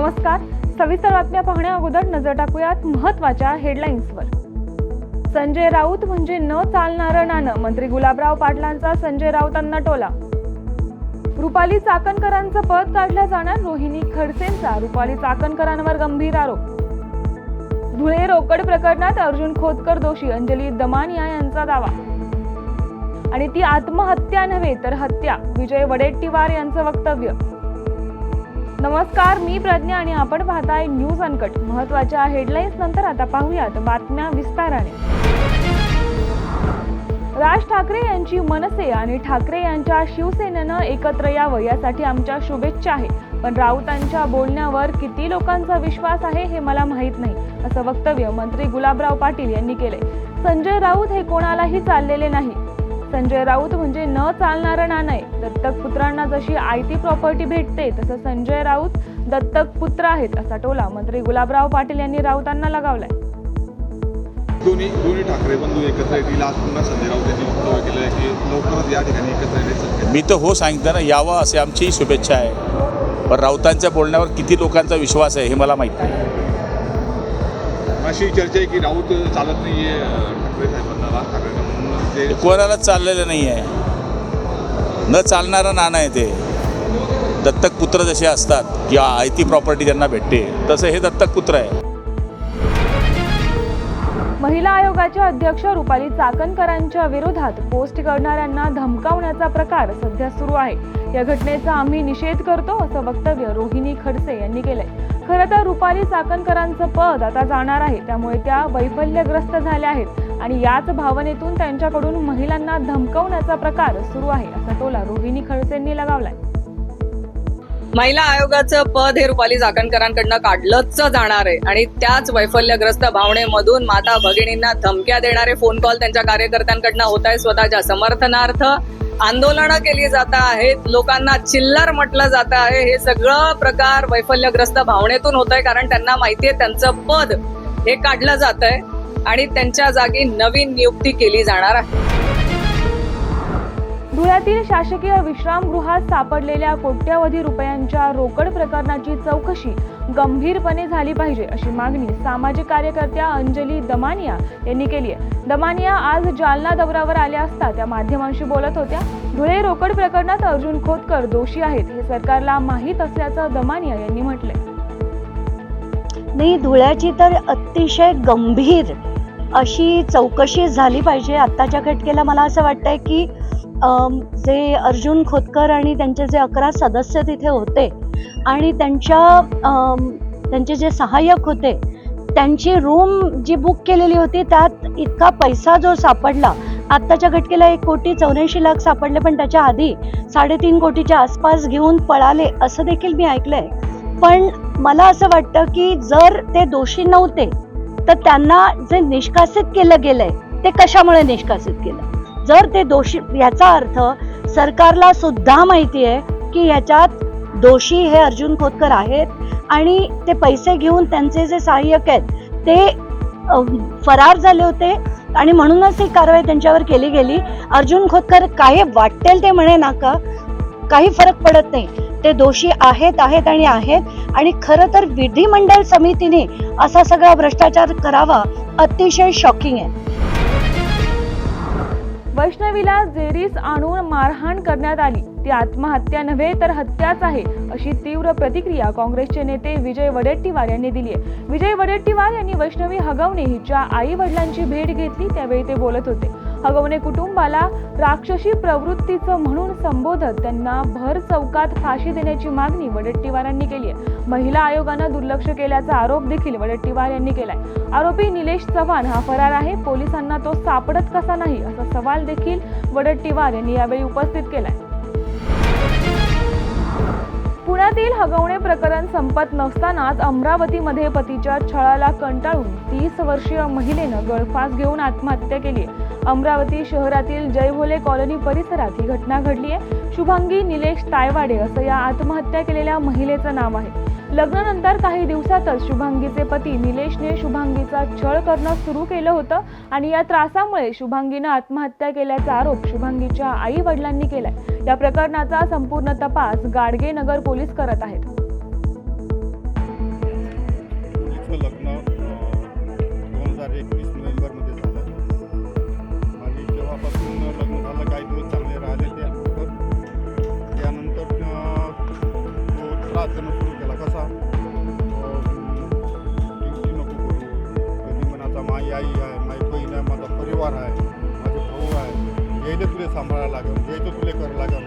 नमस्कार. सविस्तर बातम्या पाहण्या अगोदर नजर टाकूयात महत्त्वाच्या हेडलाईन्सवर. संजय राऊत म्हणजे न चालणारं नाणं. मंत्री गुलाबराव पाटलांचा संजय राऊतांना टोला. रुपाली चाकणकरांचं पद काढलं जाणार. रोहिणी खडसेंचा रुपाली चाकणकरांवर गंभीर आरोप. धुळे रोकड प्रकरणात अर्जुन खोतकर दोषी. अंजली दमानिया यांचा दावा. आणि ती आत्महत्या नव्हे तर हत्या. विजय वडेट्टीवार यांचं वक्तव्य. नमस्कार, मी प्रज्ञा आणि आपण पाहताय न्यूज अनकट. महत्त्वाच्या हेडलाईन्स नंतर आता पाहूयात बातम्या विस्ताराने. राज ठाकरे यांची मनसे आणि ठाकरे यांच्या शिवसेनेनं एकत्र यावं यासाठी आमच्या शुभेच्छा आहे. पण राऊतांच्या बोलण्यावर किती लोकांचा विश्वास आहे हे मला माहीत नाही, असं वक्तव्य मंत्री गुलाबराव पाटील यांनी केलंय. संजय राऊत हे कोणालाही चाललेले नाही. संजय राऊत म्हणजे न चालणारं नाणं आहे. दत्तक पुत्रांना जशी आयती प्रॉपर्टी भेटते तसं संजय राऊत दत्तक पुत्र आहेत, असा टोला मंत्री गुलाबराव पाटील यांनी राऊतांना लगावलाय. दोन्ही ठाकरे बंधू एकत्र येतील. आज पुन्हा संजय राऊत यांनी वक्तव्य केलं आहे की लवकरच या ठिकाणी एकत्र येण्याचं. मी तर हो सांगितलं ना, यावं असे आमची शुभेच्छा आहे. पण राऊतांच्या बोलण्यावर किती लोकांचा विश्वास आहे हे मला माहीत नाही. अशी चर्चा आहे की राऊत चालत नाही आहे ठाकरे साहेबांना, राज ठाकरेंना, म्हणून ते कोणालाच चाललेलं नाही आहे. न चालणारं नाणं आहे ते. दत्तक पुत्र जसे असतात किंवा आयती प्रॉपर्टी त्यांना भेटते तसं हे दत्तक पुत्र आहे. महिला आयोगाच्या अध्यक्ष रुपाली चाकणकरांच्या विरोधात पोस्ट करणाऱ्यांना धमकावण्याचा प्रकार सध्या सुरू आहे. या घटनेचा आम्ही निषेध करतो, असं वक्तव्य रोहिणी खडसे यांनी केलंय. खरं तर रुपाली चाकणकरांचं पद आता जाणार आहे, त्यामुळे त्या वैफल्यग्रस्त झाल्या आहेत आणि याच भावनेतून त्यांच्याकडून महिलांना धमकावण्याचा प्रकार सुरू आहे, असा टोला रोहिणी खडसेंनी लगावलाय. महिला आयोगाचं पद हे रुपाली चाकणकरांकडनं काढलंच जाणार आहे आणि त्याच वैफल्यग्रस्त भावनेमधून माता भगिनींना धमक्या देणारे फोन कॉल त्यांच्या कार्यकर्त्यांकडनं होत आहे. स्वतःच्या समर्थनार्थ आंदोलनं केली जात आहेत, लोकांना चिल्लर म्हटलं जात आहे. हे सगळं प्रकार वैफल्यग्रस्त भावनेतून होत आहे, कारण त्यांना माहितीये त्यांचं पद हे काढलं जात आहे आणि त्यांच्या जागी नवीन नियुक्ती केली जाणार आहे. धुळ्यातील शासकीय विश्रामगृहात सापडलेल्या कोट्यवधी रुपयांच्या रोकड प्रकरणाची चौकशी गंभीरपणे झाली पाहिजे, अशी मागणी सामाजिक कार्यकर्त्या अंजली दमानिया यांनी केली आहे. दमानिया आज जालना दौऱ्यावर आल्या असता त्या माध्यमांशी बोलत होत्या. धुळे रोकड प्रकरणात अर्जुन खोतकर दोषी आहेत हे सरकारला माहीत असल्याचं दमानिया यांनी म्हटलंय. नाही, धुळ्याची तर अतिशय गंभीर अशी चौकशी झाली पाहिजे. आत्ताच्या घटनेला मला असं वाटतंय की जे अर्जुन खोतकर आणि त्यांचे जे 11 सदस्य तिथे होते आणि त्यांचे जे सहाय्यक होते त्यांची रूम जी बुक केलेली होती त्यात इतका पैसा जो सापडला. आत्ताच्या घटनेला 1,84,00,000 सापडले, पण त्याच्या आधी 3.5 कोटीच्या आसपास घेऊन पळाले असं देखील मी ऐकलंय. पण मला असं वाटतं की जर ते दोषी नव्हते तर त्यांना जे निष्कासित केलं गेलंय ते कशामुळे निष्कासित केलं. जर ते दोषी, याचा अर्थ सरकारला सुद्धा माहिती आहे की ह्याच्यात दोषी हे अर्जुन खोतकर आहेत आणि ते पैसे घेऊन त्यांचे जे सहाय्यक आहेत ते फरार झाले होते आणि म्हणूनच ही कारवाई त्यांच्यावर केली गेली. अर्जुन खोतकर काही वाटेल ते म्हणे नाका, काही फरक पडत नाही. ते दोषी आहेत आणि खरं तर विधिमंडळ समितीने असा सगळा भ्रष्टाचार करावा अतिशय शॉकिंग आहे. वैष्णवीला जेरीस आणून मारहाण करण्यात आली. ती आत्महत्या नव्हे तर हत्याच आहे, अशी तीव्र प्रतिक्रिया काँग्रेसचे नेते विजय वडेट्टीवार यांनी दिली आहे. विजय वडेट्टीवार यांनी वैष्णवी हगवणे हिच्या आई वडिलांची भेट घेतली, त्यावेळी ते बोलत होते. हगवणे कुटुंबाला राक्षसी प्रवृत्तीचं म्हणून संबोधत त्यांना भर चौकात फाशी देण्याची मागणी वडेट्टीवारांनी केली आहे. महिला आयोगानं दुर्लक्ष केल्याचा आरोप देखील वडेट्टीवार यांनी केलाय. आरोपी निलेश चव्हाण हा फरार आहे, पोलिसांना तो सापडत कसा नाही, असा सवाल देखील वडेट्टीवार यांनी यावेळी उपस्थित केलाय. पुण्यातील हगवणे प्रकरण संपत नसतानाच अमरावतीमध्ये पतीच्या छळाला कंटाळून 30 वर्षीय महिलेनं गळफास घेऊन आत्महत्या केली आहे. अमरावती शहरातील जयभोले कॉलनी परिसरात ही घटना घडली आहे. शुभांगी निलेश तायवाडे असं या आत्महत्या केलेल्या महिलेचं नाव आहे. लग्नानंतर काही दिवसातच शुभांगीचे पती निलेशने शुभांगीचा छळ करणं सुरू केलं होतं आणि या त्रासामुळे शुभांगीनं आत्महत्या केल्याचा आरोप शुभांगीच्या आई वडिलांनी केलाय. या प्रकरणाचा संपूर्ण तपास गाडगे नगर पोलीस करत आहेत. माझं लग्न 2021 नोव्हेंबरमध्ये झालं. आणि तेव्हापासून लग्न झालं, काही दिवस चांगले राहिले. त्यानंतर तो त्रास देणं सुरू केला. कसा ड्युटी नको करू, कधी मनाचा माझी आई आहे, माझी बहीण आहे, माझा परिवार आहे, माझे भाऊ आहे, यायला तुले सांभाळायला लागेल, यायचं तुले करावं लागेल,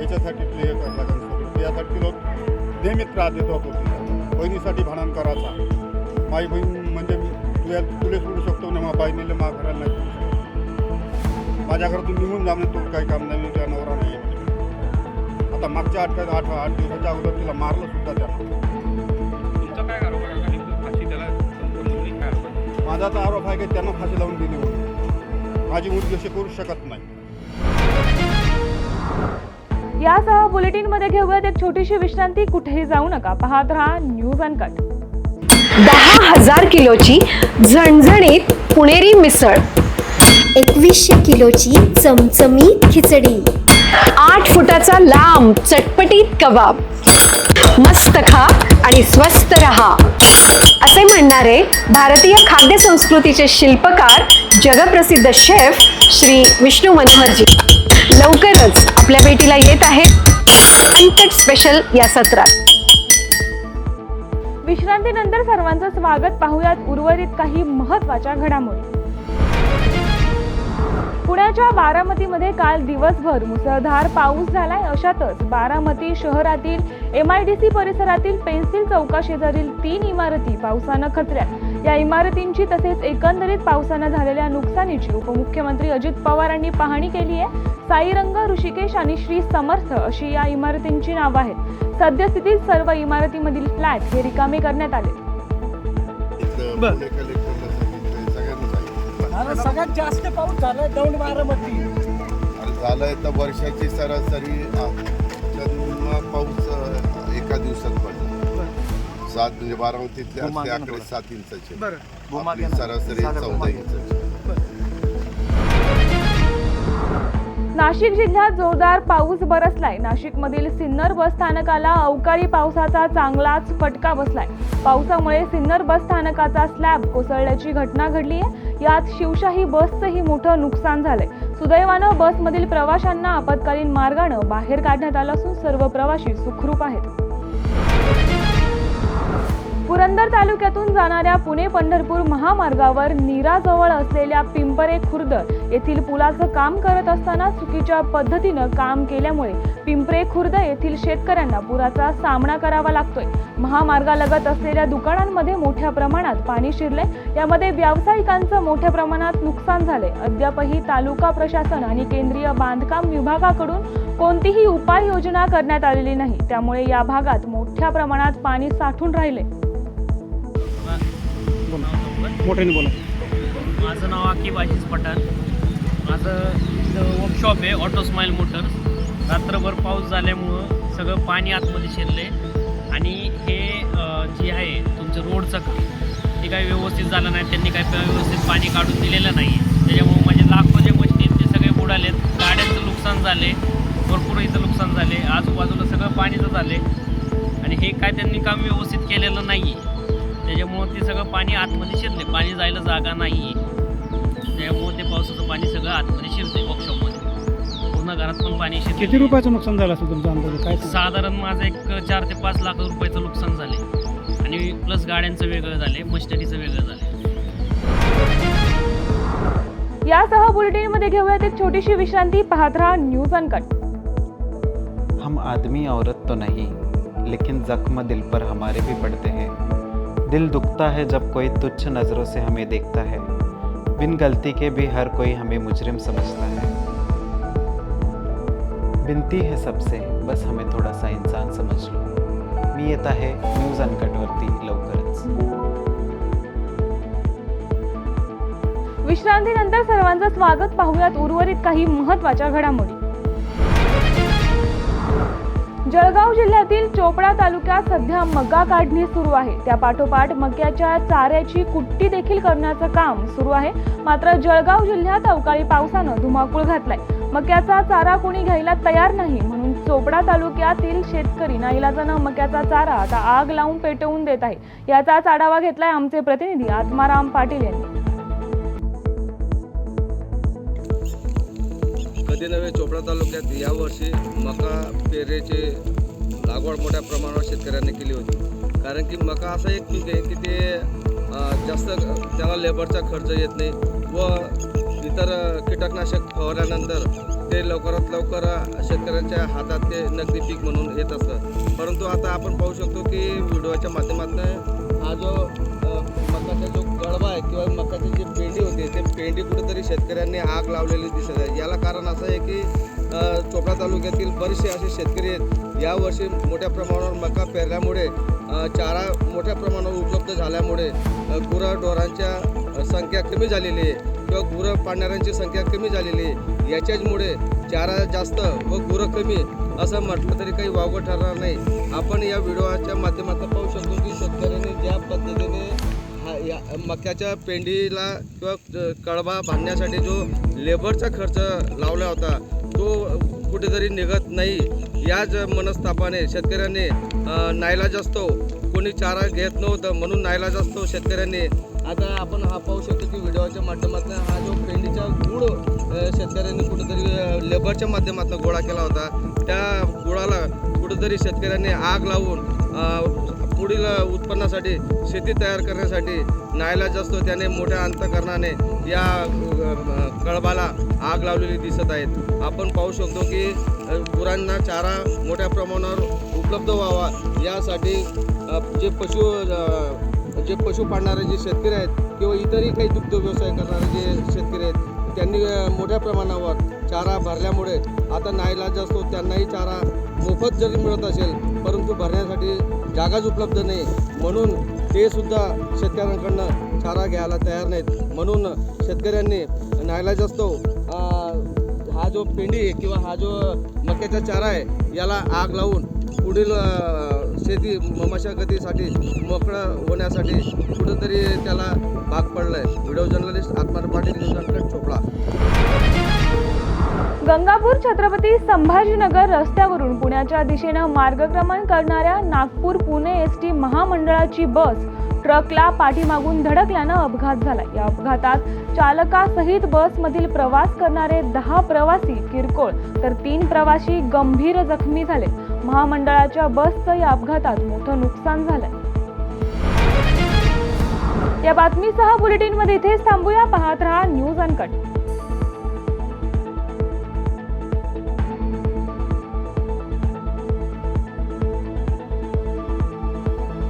याच्यासाठी तुले हे करावं लागेल. सगळं त्यासाठी लोक नेहमी त्रास देत होतो. तिला बहिणीसाठी भांडण करायचा. माझी बहीण म्हणजे तुले सोडू शकतो ना, माझ्या बहिणीला माझ्या घराला नाही सोडू शकतो. माझ्या घरातून निघून जाणे तो काही काम नाही, त्या नवरा नाही आहे. आता मागच्या 8 दिवसाच्या अगोदर तिला मारलं सुद्धा त्यानं. तुमचा काय आरोप आहे आणि फाशी त्याला मुलगी काय आरोप? माझा तर आरोप आहे की त्यांना फाशी लावून दिली म्हणून. माझी मुलगी अशी करू शकत नाही. यासह बुलेटिनमध्ये घेऊयात एक छोटीशी विश्रांती. कुठेही जाऊ नका, पाहत रहा न्यूज अनकट. 10,000 किलोची झणझणीत पुणेरी मिसळ, 2100 किलोची चमचमीत खिचडी, 8 फुटाचा लांब चटपटीत कबाब. मस्त खा आणि स्वस्त रहा असे म्हणणारे भारतीय खाद्य संस्कृतीचे शिल्पकार, जगप्रसिद्ध शेफ श्री विष्णू मनोहरजी लवकरच आपल्या भेटीला येत आहेत अनकट स्पेशल या सत्रात. विश्रांतीनंतर सर्वांचं स्वागत. पाहुयात उर्वरित काही महत्त्वाच्या घडामोडी. पुण्याच्या बारामतीमध्ये काल दिवसभर मुसळधार पाऊस झालाय. अशातच बारामती शहरातील MIDC परिसरातील पेन्सिल चौकाशेजारील 3 इमारती पावसानं खचल्यात. या इमारतींची तसेच एकंदरीत पावसानं झालेल्या नुकसानीची उपमुख्यमंत्री अजित पवार यांनी पाहणी केली आहे. साईरंग, ऋषिकेश आणि श्री समर्थ अशी या इमारतींची नावं आहेत. सद्यस्थितीत सर्व इमारतीमधील फ्लॅट हे रिकामे करण्यात आले. सगळ्यात जास्त पाऊस झालाय दौंड बारामती. झालंय तर वर्षाची सरासरी पाऊस एका दिवसात पडला. 7 म्हणजे बारामतीतले आकडे 7 इंचाचे, आपली सरासरी 14 इंचाची. नाशिक जिल्ह्यात जोरदार पाऊस बरसलाय. नाशिकमधील सिन्नर बस स्थानकाला अवकाळी पावसाचा चांगलाच फटका बसलाय. पावसामुळे सिन्नर बस स्थानकाचा स्लॅब कोसळल्याची घटना घडली आहे. यात शिवशाही बसचंही मोठं नुकसान झालंय. सुदैवानं बसमधील प्रवाशांना आपत्कालीन मार्गानं बाहेर काढण्यात आलं असून सर्व प्रवासी सुखरूप आहेत. पुरंदर तालुक्यातून जाणाऱ्या पुणे पंढरपूर महामार्गावर नीराजवळ असलेल्या पिंपरे खुर्द येथील पुलाचं काम करत असताना चुकीच्या पद्धतीनं काम केल्यामुळे पिंपरे खुर्द येथील शेतकऱ्यांना पुराचा सामना करावा लागतोय. महामार्गालगत असलेल्या दुकानांमध्ये मोठ्या प्रमाणात पाणी शिरलंय. यामध्ये व्यावसायिकांचं मोठ्या प्रमाणात नुकसान झालंय. अद्यापही तालुका प्रशासन आणि केंद्रीय बांधकाम विभागाकडून कोणतीही उपाययोजना करण्यात आलेली नाही. त्यामुळे या भागात मोठ्या प्रमाणात पाणी साठून राहिले. मोठ्याने बोला. माझं नाव आकिब आशिष पठाण. माझं वर्कशॉप आहे ऑटो स्माईल मोटर्स. रात्रभर पाऊस झाल्यामुळं सगळं पाणी आतमध्ये शिरले आणि हे जे आहे तुमचं रोडचं काम ते काही व्यवस्थित झालं नाही. त्यांनी काही व्यवस्थित पाणी काढून दिलेलं नाही. त्याच्यामुळं म्हणजे लाखो जे मशीन ते सगळे बुडालेत. गाड्यांचं नुकसान झाले, भरपूर इथं नुकसान झाले. आजूबाजूला सगळं पाणीचं झाले आणि हे काय त्यांनी काम व्यवस्थित केलेलं नाही. त्याच्यामुळं ते सगळं पाणी आतमध्ये शिरले. पाणी जायला जागा नाही. त्याच्यामुळं ते पावसाचं पाणी सगळं आतमध्ये शिरते. वर्कशॉपमध्ये पूर्ण घरात पण पाणी शिरते. किती रुपयाचं नुकसान झालं असं तुमचा अंदाज काय? साधारण माझं एक 4 ते 5 लाख रुपयाचं नुकसान झाले आणि प्लस गाड्यांचं वेगळं झाले, मशिनरीचं वेगळं झाले. यासह बुलेटिनमध्ये घेऊयात एक छोटीशी विश्रांती. पाहत रहा न्यूज अनकट. हम आदमी औरत तो नहीं, लेकिन जख्म दिल पर हमारे भी पड़ते हैं. दिल दुखता है जब कोई तुच्छ नज़रों से हमें देखता है. बिन गलती के भी हर कोई हमें मुजरिम समझता है. विनती है सबसे, बस हमें थोड़ा सा इंसान समझ लो. मी येत आहे न्यूज अनकटवरती लवकरच. विश्रांतीनंतर सर्वांचं स्वागत. पाहुयात उर्वरित काही महत्त्वाच्या घडामोडी. जळगाव जिल्ह्यातील चोपडा तालुक्यात सध्या मका काढणी सुरू आहे. त्यापाठोपाठ मक्याच्या चाऱ्याची कुट्टी देखील करण्याचं काम सुरू आहे. मात्र जळगाव जिल्ह्यात अवकाळी पावसानं धुमाकूळ घातलाय. मक्याचा चारा कोणी घ्यायला तयार नाही म्हणून चोपडा तालुक्यातील शेतकरी नाईलाजानं मक्याचा चारा आता आग लावून पेटवून देत आहे. याचाच आढावा घेतलाय आमचे प्रतिनिधी आत्माराम पाटील यांनी. कधी नव्हे चोपडा तालुक्यात यावर्षी मका पेरेची लागवड मोठ्या प्रमाणावर शेतकऱ्यांनी केली होती. कारण की मका असं एक पीक आहे की ते जास्त त्याला लेबरचा खर्च येत नाही व इतर कीटकनाशक फवारल्यानंतर ते लवकरात लवकर शेतकऱ्यांच्या हातात ते नगदी पीक म्हणून येत असतं. परंतु आता आपण पाहू शकतो की व्हिडिओच्या माध्यमातून हा जो मकाचा जो गळबा आहे किंवा मकाची जी पेंडी होती ते पेंडी कुठेतरी शेतकऱ्यांनी आग लावलेली दिसत आहे. याला कारण असं आहे की चोपडा तालुक्यातील बरेचसे असे शेतकरी आहेत यावर्षी मोठ्या प्रमाणावर मका पेरल्यामुळे चारा मोठ्या प्रमाणावर उपलब्ध झाल्यामुळे गुराढोरांच्या संख्या कमी झालेली आहे किंवा गुरं पाळणाऱ्यांची संख्या कमी झालेली आहे. याच्याचमुळे चारा जास्त व गुरं कमी असं म्हटलं तरी काही वावगं ठरणार नाही. आपण या व्हिडिओच्या माध्यमातून पाहू शकतो की शेतकऱ्यांनी ज्या पद्धतीने या मक्याच्या पेंडीला किंवा कळबा बांधण्यासाठी जो लेबरचा खर्च लावला होता तो कुठेतरी निघत नाही. याच मनस्तापाने शेतकऱ्यांनी नाईलाज असतो, कोणी चारा घेत नव्हतं म्हणून नाईलाज असतो शेतकऱ्यांनी. आता आपण हा पाहू शकतो की व्हिडिओच्या माध्यमातून हा जो पेंडीचा गुळ शेतकऱ्यांनी कुठेतरी लेबरच्या माध्यमातून गोळा केला होता त्या गुळाला कुठेतरी शेतकऱ्यांनी आग लावून पुढील उत्पन्नासाठी शेती तयार करण्यासाठी नाईलाज असतो त्याने मोठ्या अंतकरणाने या कळबाला आग लावलेली दिसत आहेत. आपण पाहू शकतो की गुरांना चारा मोठ्या प्रमाणावर उपलब्ध व्हावा यासाठी जे पशु पाळणारे जे शेतकरी आहेत किंवा इतरही काही दुग्ध व्यवसाय करणारे जे शेतकरी आहेत त्यांनी मोठ्या प्रमाणावर चारा भरल्यामुळे आता नाईलाज असतो त्यांनाही चारा मोफत जरी मिळत असेल परंतु भरण्यासाठी जागाच उपलब्ध नाही म्हणून ते सुद्धा शेतकऱ्यांकडनं चारा घ्यायला तयार नाहीत. म्हणून शेतकऱ्यांनी नाईलाज असतो हा जो पेंडी आहे किंवा हा जो मक्याचा चारा आहे याला आग लावून पुढील शेती मशागतीसाठी मोकळं होण्यासाठी कुठंतरी त्याला भाग पडला आहे. Video journalist Atmaram Patil, News Uncut, Chopda. Gangapur Chhatrapati Sambhajinagar रस्त्यावरून पुण्याच्या दिशेनं मार्गक्रमण करणाऱ्या नागपूर पुणे एसटी महामंडळाची बस ट्रकला पाठीमागून धडकल्यानं अपघात झाला. या अपघातात चालकासहित बसमधील प्रवास करणारे 10 प्रवासी किरकोळ तर 3 प्रवासी गंभीर जखमी झाले. महामंडळाच्या बसचं या अपघातात मोठं नुकसान झालंय. या बातमीसह बुलेटिनमध्ये इथेच थांबूया. पाहत रहा न्यूज अनकट.